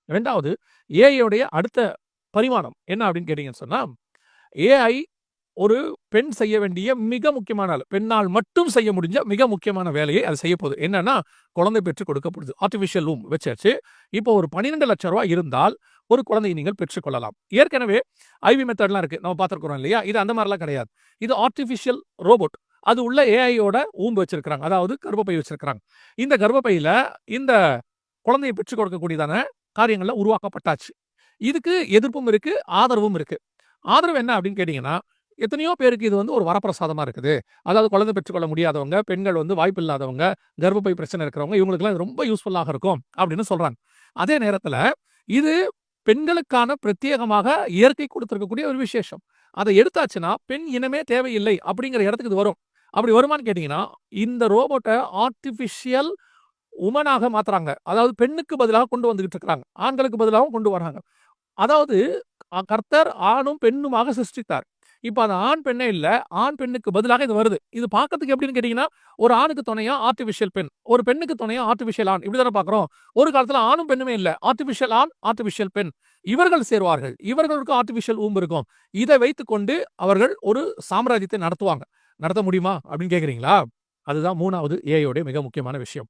2வது ஏஐயோடைய அடுத்த பரிமாணம் என்ன அப்படின்னு கேட்டீங்கன்னு சொன்னா, ஏஐ ஒரு பெண் செய்ய வேண்டிய மிக முக்கியமான வேலை. பெண்ணால் மட்டும் செய்ய முடிஞ்ச மிக முக்கியமான வேலையை அது செய்ய போகுது. என்னன்னா, குழந்தை பெற்றுக் கொடுக்கப்படுது. ஆர்டிஃபிஷியல் வூம் வச்சாச்சு. இப்போ ஒரு ரூ. 12,00,000 இருந்தால் ஒரு குழந்தையை நீங்கள் பெற்றுக்கொள்ளலாம். ஏற்கனவே ஐவி மெத்தட்லாம் இருக்கு. நம்ம பார்த்திருக்கிறோம் இல்லையா? இது அந்த மாதிரிலாம் கிடையாது. இது ஆர்டிஃபிஷியல் ரோபோட். அது உள்ள ஏஐயோட வூம்ப் வச்சிருக்கிறாங்க. அதாவது கர்ப்பப்பை வச்சிருக்கிறாங்க. இந்த கர்ப்பப்பையில இந்த குழந்தையை பெற்றுக் கொடுக்கக்கூடியதான காரியங்கள்லாம் உருவாக்கப்பட்டாச்சு. இதுக்கு எதிர்ப்பும் இருக்கு, ஆதரவும் இருக்கு. ஆதரவு என்ன அப்படின்னு கேட்டீங்கன்னா, எத்தனையோ பேருக்கு இது வந்து ஒரு வரப்பிரசாதமா இருக்குது. அதாவது குழந்தை பெற்றுக்கொள்ள முடியாதவங்க, பெண்கள் வந்து வாய்ப்பு இல்லாதவங்க, கர்ப்பப்பை பிரச்சனை இருக்கிறவங்க, இவங்களுக்கெல்லாம் இது ரொம்ப யூஸ்ஃபுல்லாக இருக்கும் அப்படின்னு சொல்றாங்க. அதே நேரத்துல இது பெண்களுக்கான பிரத்யேகமாக இயற்கை கொடுத்திருக்கக்கூடிய ஒரு விசேஷம். அதை எடுத்தாச்சுன்னா பெண் இனமே தேவையில்லை அப்படிங்கிற இடத்துக்கு இது வரும். அப்படி வருமான்னு கேட்டீங்கன்னா, இந்த ரோபோட்டை ஆர்டிஃபிஷியல் உமனாக மாத்துறாங்க. அதாவது பெண்ணுக்கு பதிலாக கொண்டு வந்துகிட்டு இருக்கிறாங்க. ஆண்களுக்கு பதிலாகவும் கொண்டு வராங்க. அதாவது கர்த்தர் ஆணும் பெண்ணுமாக சிருஷ்டித்தார். இப்ப அது ஆண் பெண்ணே இல்ல. ஆண் பெண்ணுக்கு பதிலாக இது வருது. இது பார்க்கறதுக்கு எப்படின்னு கேட்டீங்கன்னா, ஒரு ஆணுக்கு துணையா ஆர்டிஃபிஷியல் பெண், ஒரு பெண்ணுக்கு துணையா ஆர்டிஃபிஷியல் ஆண். இப்படி தானே பார்க்கிறோம். ஒரு காலத்துல ஆணும் பெண்ணுமே இல்ல. ஆர்டிஃபிஷியல் ஆண், ஆர்டிஃபிஷியல் பெண். இவர்கள் சேருவார்கள். இவர்களுக்கு ஆர்டிஃபிஷியல் வூம்ப் இருக்கும். இதை வைத்துக்கொண்டு அவர்கள் ஒரு சாம்ராஜ்யத்தை நடத்துவாங்க. நடத்த முடியுமா அப்படின்னு கேட்கிறீங்களா? அதுதான் 3வது ஏஐயோட மிக முக்கியமான விஷயம்.